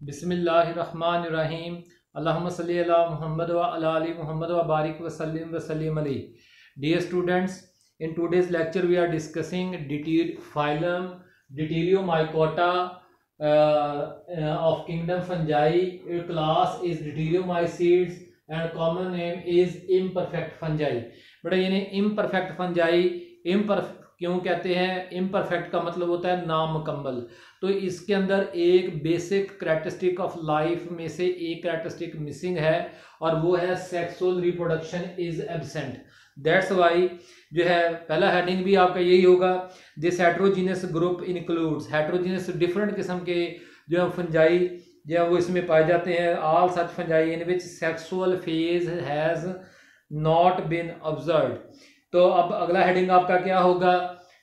बिस्मिल्लाहिर्रहमानिर्रहीम। अल्लाहुम्मा सल्ली अला मुहम्मद व अला आलि मुहम्मद व बारिक वसल्लिम अलैहि। Dear students, in today's lecture we are discussing phylum Deuteriomycota of kingdom fungi. Its class is Deuteriomycetes and common name is imperfect fungi. बेटा यानी imperfect fungi imperfect क्यों कहते हैं? इम्परफेक्ट का मतलब होता है नामुकम्मल। तो इसके अंदर एक बेसिक कैरेक्टरिस्टिक ऑफ लाइफ में से एक कैरेक्टरिस्टिक मिसिंग है और वो है sexual reproduction is absent. That's why जो है पहला हेडिंग भी आपका यही होगा, this heterogeneous group includes, heterogeneous different किस्म के जो है फंजाई जो है वो इसमें पाए जाते हैं। All such fungi in which sexual phase has not been observed. तो अब अगला हेडिंग आपका क्या होगा?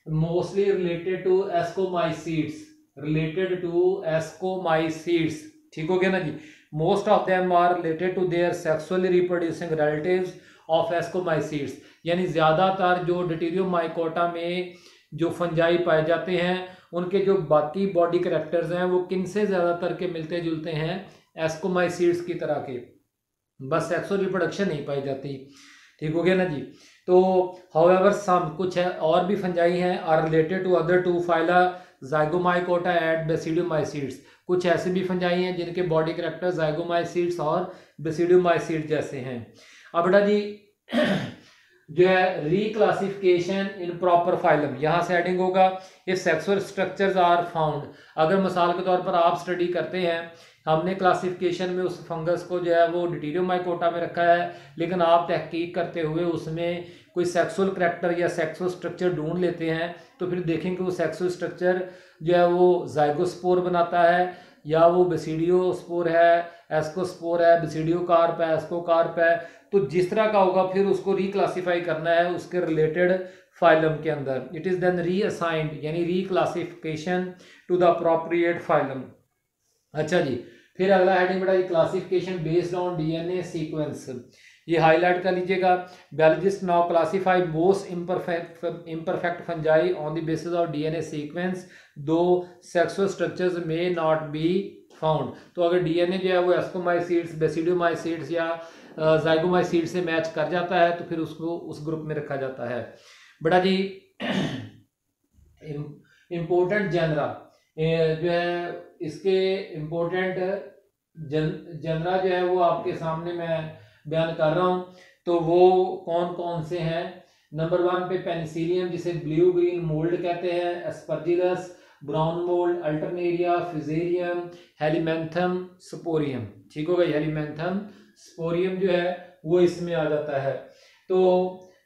Mostly related to ascomycetes, related to ascomycetes. ठीक हो गया ना जी। Most of them are related to their sexually reproducing relatives of ascomycetes, यानी ज्यादातर जो ड्यूटेरियोमाइकोटा में जो फंजाई पाए जाते हैं उनके जो बाकी बॉडी कैरेक्टर्स हैं वो किनसे ज्यादातर के मिलते जुलते हैं? एस्कोमाइसीड्स की तरह के, बस सेक्सुअल रिप्रोडक्शन नहीं पाई जाती। ठीक हो गया ना जी। तो हाउएवर सम कुछ है और भी फंजाई हैं are related to other two phyla zygomycota and basidiomycetes. कुछ ऐसे भी फंजाई हैं जिनके बॉडी कैरेक्टर ज़ाइगोमाइसीड्स और बेसिडियोमाइसीड्स जैसे हैं। अब बेटा जी जो है रीक्लासिफिकेशन इन प्रॉपर फाइलम, यहाँ से हेडिंग होगा if sexual structures are found. अगर मिसाल के तौर पर आप स्टडी करते हैं, हमने क्लासिफिकेशन में उस फंगस को जो है वो ड्यूटेरियोमाइकोटा में रखा है, लेकिन आप तहकीक करते हुए उसमें कोई सेक्सुअल करैक्टर या सेक्सुअल स्ट्रक्चर ढूंढ लेते हैं, तो फिर देखेंगे वो सेक्सुअल स्ट्रक्चर जो है वो जाइगोस्पोर बनाता है या वो बेसिडियोस्पोर है, एस्कोस्पोर है, बेसिडियोकार्प है, एस्कोकार्प है। तो जिस तरह का होगा फिर उसको रिक्लासीफाई करना है उसके रिलेटेड फाइलम के अंदर। इट इज़ देन रीअसाइंड, यानी reclassification to the appropriate phylum. अच्छा जी, फिर अगला हेडिंग बेटा classification based on DNA sequence, ये हाईलाइट कर लीजिएगा। Biologist now classify most imperfect fungi on the basis of DNA sequence though sexual structures may not be found. तो अगर डीएनए जो है वो एस्कोमाइसीड्स, बेसिडियोमाइसीड्स या जाइगोमाइसीड्स से मैच कर जाता है तो फिर उसको उस ग्रुप में रखा जाता है। बेटा जी इम्पोर्टेंट जनरा जो है इसके इम्पोर्टेंट जनरा जो है वो आपके सामने मैं बयान कर रहा हूँ। तो वो कौन कौन से हैं? नंबर 1 पे पेनिसिलियम जिसे ब्लू ग्रीन मोल्ड कहते हैं, एस्परजिलस, ब्राउन मोल्ड, अल्टरनेरिया, फिजेरियम, हेलिमेंथम, स्पोरियम। ठीक होगा, हेलिमेंथम स्पोरियम जो है वो इसमें आ जाता है। तो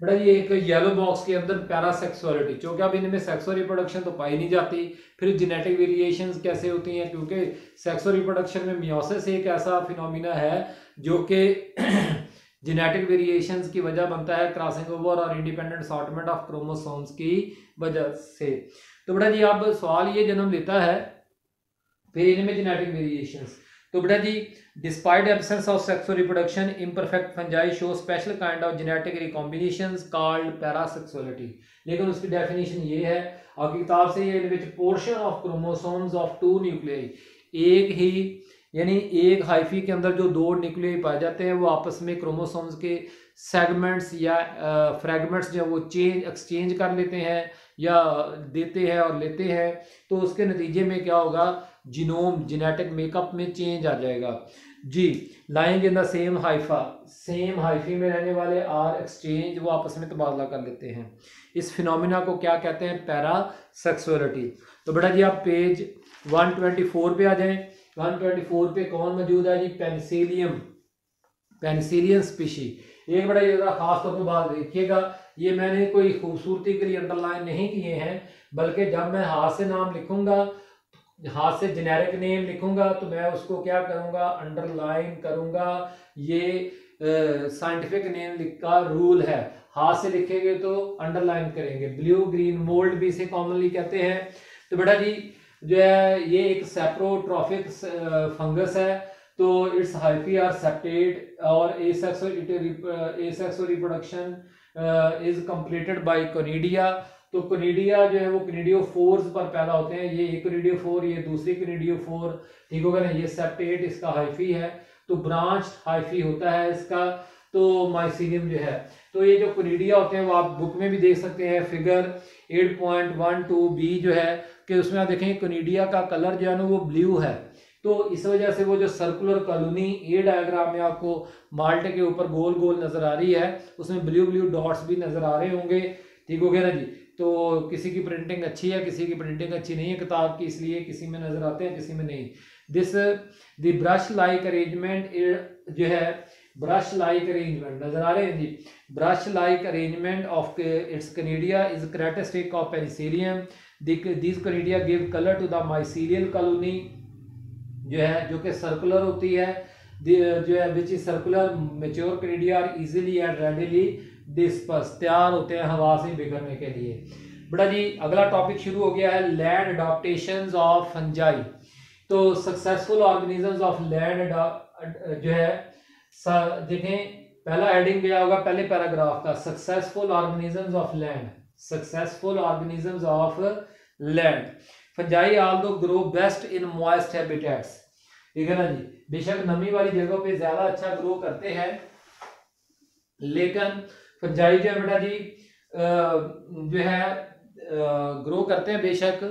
बड़ा ये एक येलो बॉक्स के अंदर पैरासेक्सुअलिटी, क्योंकि अब इनमें सेक्सुअल रिप्रोडक्शन तो पाई नहीं जाती, फिर जेनेटिक वेरिएशंस कैसे होती हैं? क्योंकि सेक्सुअल रिप्रोडक्शन में मियोसिस एक ऐसा फिनोमिना है जो कि जेनेटिक वेरिएशंस की वजह बनता है, क्रॉसिंग ओवर और इंडिपेंडेंट असॉर्टमेंट ऑफ क्रोमोसोम्स की वजह से। तो बेटा जी अब सवाल ये जन्म लेता है फिर इनमें जेनेटिक वेरिएशंस। तो बेटा जी despite absence of sexual reproduction imperfect fungi show special kind of genetic recombinations called parasexuality. लेकिन उसकी डेफिनेशन ये है आपकी किताब से, ये in which portion of chromosomes of 2 nuclei, एक ही यानी एक हाइफी के अंदर जो 2 न्यूक्लियाई पाए जाते हैं वो आपस में क्रोमोसोम्स के सेगमेंट्स या फ्रैगमेंट्स जो वो एक्सचेंज कर लेते हैं या देते हैं और लेते हैं। तो उसके नतीजे में क्या होगा? जीनोम जेनेटिक मेकअप में चेंज आ जाएगा जी। Lying in the same hypha, same hyphae में रहने वाले आर एक्सचेंज, वो आपस में तबादला कर लेते हैं। इस फिनोमिना को क्या कहते हैं? पैरासेक्सुअलिटी। तो बेटा जी आप पेज 124 पे आ जाएं। 124 पे कौन मौजूद है जी? Penicillium, पेनिसिलियन species. एक बड़ा ये खास तौर पर बात देखिएगा, ये मैंने कोई खूबसूरती के लिए अंडरलाइन नहीं किए हैं, बल्कि जब मैं हाथ से नाम लिखूंगा, हाथ से जेनेरिक नेम लिखूंगा तो मैं उसको क्या करूंगा? अंडरलाइन करूंगा। ये साइंटिफिक नेम का रूल है, हाथ से लिखेंगे तो अंडरलाइन करेंगे। ब्लू ग्रीन मोल्ड भी इसे कॉमनली कहते हैं। तो बेटा जी जो है ये एक सेप्रोट्रॉफिक फंगस है। तो इट्स हाइफी आर सेप्टेड और asexual reproduction is completed by conidia. तो कोनिडिया जो है वो कोनिडियोफोर्स पर पैदा होते हैं। ये एक कोनिडियोफोर, ये दूसरी कोनिडियोफोर, ठीक होगा ना। ये सेप्टेट इसका हाइफी है, तो ब्रांच हाइफी होता है इसका। तो माइसीलियम जो है, तो ये जो कोनिडिया होते हैं वो आप बुक में भी देख सकते हैं, फिगर 8.12b जो है कि उसमें आप देखें कोनिडिया का कलर जो है ना वो ब्लू है। तो इस वजह से वो जो सर्कुलर कॉलोनी ए डायग्राम में आपको माल्टे के ऊपर गोल गोल नजर आ रही है, उसमें ब्लू ब्लू डॉट्स भी नजर आ रहे होंगे, ठीक हो गया ना जी। तो किसी की प्रिंटिंग अच्छी है, किसी की प्रिंटिंग अच्छी नहीं है किताब की, इसलिए किसी में नजर आते हैं किसी में नहीं। This the brush like arrangement जो है, ब्रश लाइक अरेंजमेंट नजर आ रहे हैं जी। Brush like arrangement of its conidia is characteristic of penicillium. This conidia give colour to the mycelial colony जो है, जो कि सर्कुलर होती है, जो है which is circular. Mature conidia are easily and readily disperse, तैयार होते हैं हवा से बिखरने के लिए। बेटा जी अगला टॉपिक शुरू हो गया है, लैंड अडॉप्टेशंस ऑफ फंजाई। तो सक्सेसफुल ऑर्गेनिजम्स ऑफ लैंड जो है, देखें पहला हेडिंग गया होगा पहले पैराग्राफ का, successful organisms of land, successful organisms of land. Fungi Aldous grow best in moist habitats, ठीक है ना जी। बेशक नमी वाली जगहों पे ज्यादा अच्छा ग्रो करते हैं, लेकिन फंजाई जो है बेटा जी जो है ग्रो करते हैं बेशक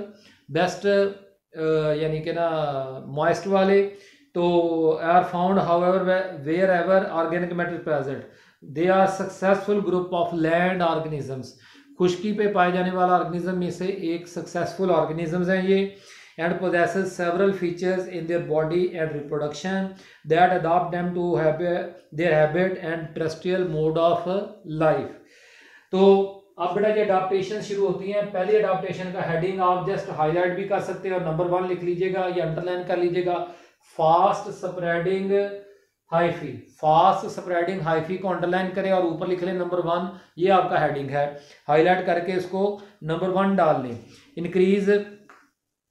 बेस्ट यानी कि ना मॉइस्ट वाले। तो are found however wherever organic matter present, they are successful group of land organisms. खुश्की पे पाए जाने वाला ऑर्गेनिज्म में से एक सक्सेसफुल ऑर्गेनिजम्स हैं ये। And possesses several features in their body and reproduction that adopt them to their habit and terrestrial mode of life. तो अब बेटा ये अडॉप्टेशन शुरू होती हैं। पहली अडॉप्टेशन का हेडिंग आप जस्ट हाईलाइट भी कर सकते हैं और नंबर 1 लिख लीजिएगा या अंडरलाइन कर लीजिएगा, fast spreading hyphae. Fast spreading hyphae को अंडरलाइन करें और ऊपर लिख लें नंबर 1, ये आपका हेडिंग है। हाईलाइट करके इसको नंबर 1 डाल लें। इंक्रीज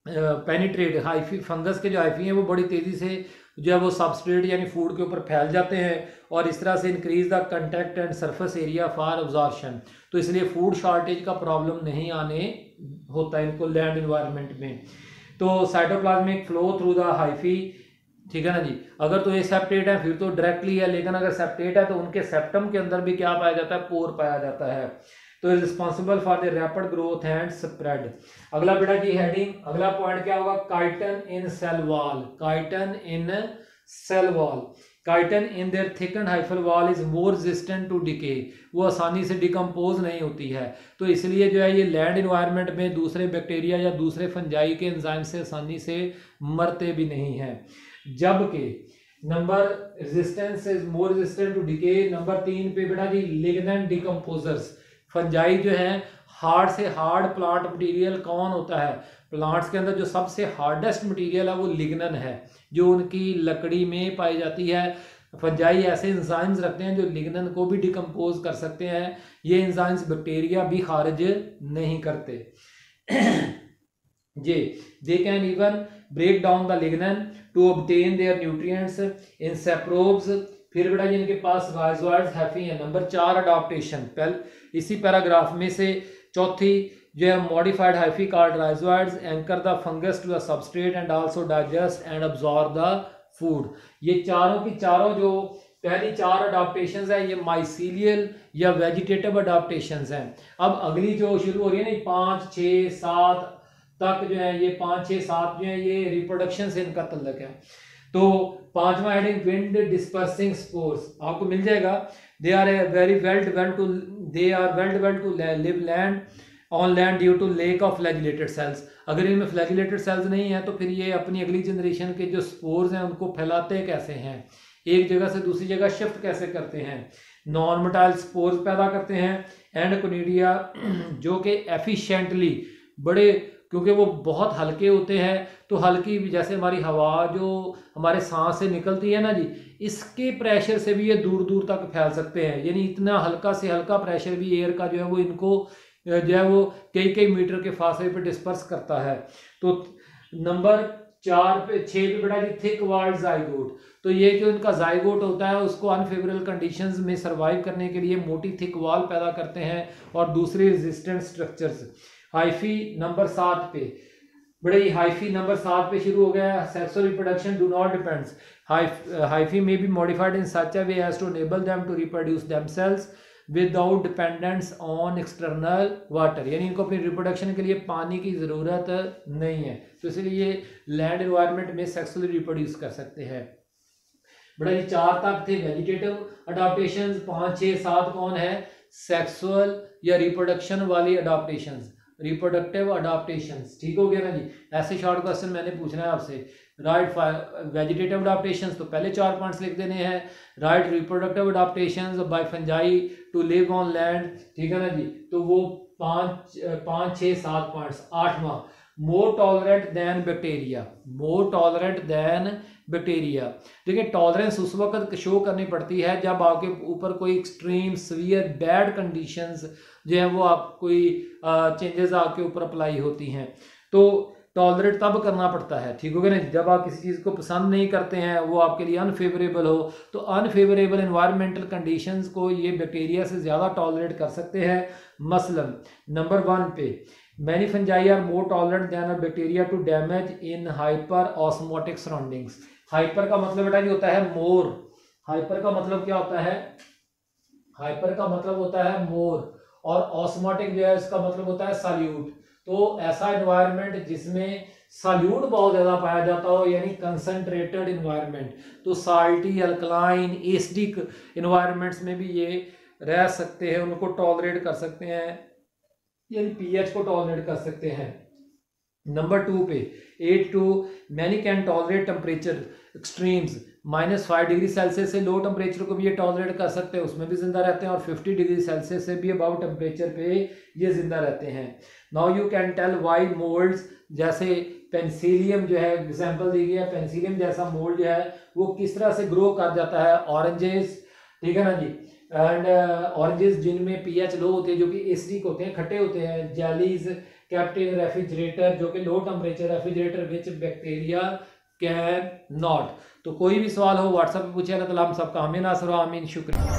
पेनिट्रेट, हाइफी फंगस के जो हाइफी हैं वो बड़ी तेजी से जो है वो सबस्ट्रेट यानी फूड के ऊपर फैल जाते हैं और इस तरह से increase the contact and surface area for absorption. तो इसलिए फूड शॉर्टेज का प्रॉब्लम नहीं आने होता है इनको लैंड इन्वायरमेंट में। तो cytoplasmic flow through the hyphae, ठीक है ना जी। अगर तो ये सेप्टेट है फिर तो डायरेक्टली है, लेकिन अगर सेप्टेट है तो उनके सेप्टम के अंदर भी क्या पाया जाता है, पोर पाया जाता है। तो is responsible for the rapid growth and spread. अगला बेटा जी हेडिंग, अगला पॉइंट क्या होगा, chitin in cell wall. Chitin in cell wall, chitin in their thickened hyphal wall is more resistant to decay, वो आसानी से डिकम्पोज नहीं होती है। तो इसलिए जो है ये लैंड इन्वायरमेंट में दूसरे बैक्टीरिया या दूसरे फंजाई के एंजाइम से आसानी से मरते भी नहीं हैं। जबकि number resistance is more resistant to decay, number 3 पे बेटा जी लिग्नेंट डिकम्पोजर्स। फंजाई जो है हार्ड से हार्ड प्लांट मटेरियल कौन होता है, प्लांट्स के अंदर जो सबसे हार्डेस्ट मटेरियल है वो लिग्नन है, जो उनकी लकड़ी में पाई जाती है। फंजाई ऐसे एंजाइम्स रखते हैं जो लिग्नन को भी डिकम्पोज कर सकते हैं। ये एंजाइम्स बैक्टीरिया भी खारिज नहीं करते जी। They can even break down the lignin to obtain their nutrients in saprobes. फिर बेटा इनके पास राइजोइड्स हैफी है। नंबर 4 अडॉप्टेशन, पहले इसी पैराग्राफ में से चौथी जो है modified hyphae called rhizoids anchor the fungus to the substrate and also digest and absorb the food. ये चारों की चारों जो पहली 4 अडॉप्टेशंस है ये माइसीलियल या वेजिटेटिव अडॉप्टेशंस हैं। अब अगली जो शुरू हो रही है ना 5, 6, 7 तक जो है, ये 5, 6, 7 जो है ये रिप्रोडक्शन से इनका तल्लक है। तो 5वां हेडिंग विंड डिस्पर्सिंग स्पोर्स आपको मिल जाएगा। They are very well developed to live land on land due to lack of flagellated cells. अगर इनमें फ्लैजिलेटेड सेल्स नहीं है तो फिर ये अपनी अगली जनरेशन के जो स्पोर्स हैं उनको फैलाते कैसे हैं, एक जगह से दूसरी जगह शिफ्ट कैसे करते हैं। नॉन मोटाइल स्पोर्स पैदा करते हैं एंड कोनिडिया जो कि एफिशिएंटली बड़े, क्योंकि वो बहुत हल्के होते हैं, तो हल्की जैसे हमारी हवा जो हमारे सांस से निकलती है ना जी, इसके प्रेशर से भी ये दूर दूर तक फैल सकते हैं। यानी इतना हल्का से हल्का प्रेशर भी एयर का जो है वो इनको जो है वो कई कई मीटर के फासले पे डिस्पर्स करता है। तो नंबर 4 पे 6 पे बेटा जी थिक वाल्ड जाइगोट, तो ये जो इनका जाइगोट होता है उसको अनफेवरेबल कंडीशंस में सरवाइव करने के लिए मोटी थिक वॉल पैदा करते हैं और दूसरे रेजिस्टेंट स्ट्रक्चर्स। हाइफी नंबर 7 पे, बड़े हाइफी नंबर 7 पे शुरू हो गया। Sexual reproduction do not depends, hyphae may be modified in such a way as to enable them to reproduce themselves without dependence on external water, यानी इनको अपनी reproduction के लिए पानी की ज़रूरत नहीं है, तो इसलिए ये लैंड एनवायरनमेंट में सेक्सुअली रिप्रोड्यूस कर सकते हैं। बड़ा ये 4 तक थे वेजिटेटिव अडाप्टेशंस, 5 6 7 कौन है सेक्सुअल या रिप्रोडक्शन वाली अडाप्टेशंस, रिप्रोडक्टिव अडाप्टेशंस। ठीक हो गया ना जी। ऐसे शॉर्ट क्वेश्चन मैंने पूछना है आपसे। राइट वेजिटेटिव अडाप्टेशंस तो पहले 4 पॉइंट्स लिख देने हैं। Right reproductive adaptations by fungi to live on land, ठीक है ना जी, तो वो 5 6 7 पॉइंट्स। 8वां more tolerant than bacteria, more tolerant than bacteria. देखिए टॉलरेंस उस वक्त शो करनी पड़ती है जब आपके ऊपर कोई एक्सट्रीम सीवियर बैड कंडीशंस जो है वो आप कोई चेंजेस आपके ऊपर अप्लाई होती हैं, तो टॉलरेट तब करना पड़ता है। ठीक हो गया ना, जब आप किसी चीज़ को पसंद नहीं करते हैं, वो आपके लिए अनफेवरेबल हो, तो अनफेवरेबल एनवायरमेंटल कंडीशंस को ये बैक्टीरिया से ज़्यादा टॉलरेट कर सकते हैं। मसलन नंबर 1 पे many fungi are more tolerant than a bacteria to damage in hyper osmotic surroundings. Hyper का मतलब बेटा जी होता है मोर, हाइपर का मतलब क्या होता है, हाइपर का मतलब होता है मोर, और ऑस्मोटिक जो है इसका मतलब होता है सॉल्यूट। तो ऐसा एनवायरनमेंट जिसमें सॉल्यूट बहुत ज्यादा पाया जाता हो, यानी कंसंट्रेटेड एनवायरनमेंट, तो साल्टी अल्कलाइन एसिडिक एनवायरनमेंट्स में भी ये रह सकते हैं, उनको टॉलरेट कर सकते हैं, यानी पीएच को टॉलरेट कर सकते हैं। नंबर 2 पे 8 many can tolerate temperature extremes -5 degree Celsius से लो टेम्परेचर को भी ये टॉलरेट कर सकते हैं, उसमें भी जिंदा रहते हैं, और 50 डिग्री सेल्सियस से भी अबाउ टेम्परेचर पे ये जिंदा रहते हैं। Now you can tell why moulds, जैसे पेंसिलियम जो है एग्जांपल दी गई है, पेंसिलियम जैसा मोल्ड जो है वो किस तरह से ग्रो कर जाता है। ऑरेंजेस, ठीक है ना जी, एंड ऑरेंजेस जिनमें पीएच लो होते हैं, जो कि एसिडिक होते हैं, खट्टे होते हैं। जेलीज केप्ट इन रेफ्रिजरेटर, जो कि low temperature refrigerator which bacteria can not. तो कोई भी सवाल हो व्हाट्सएप पे पूछिए। अल्लाह ताला हम सबका आमीन आसरा आमीन। शुक्रिया।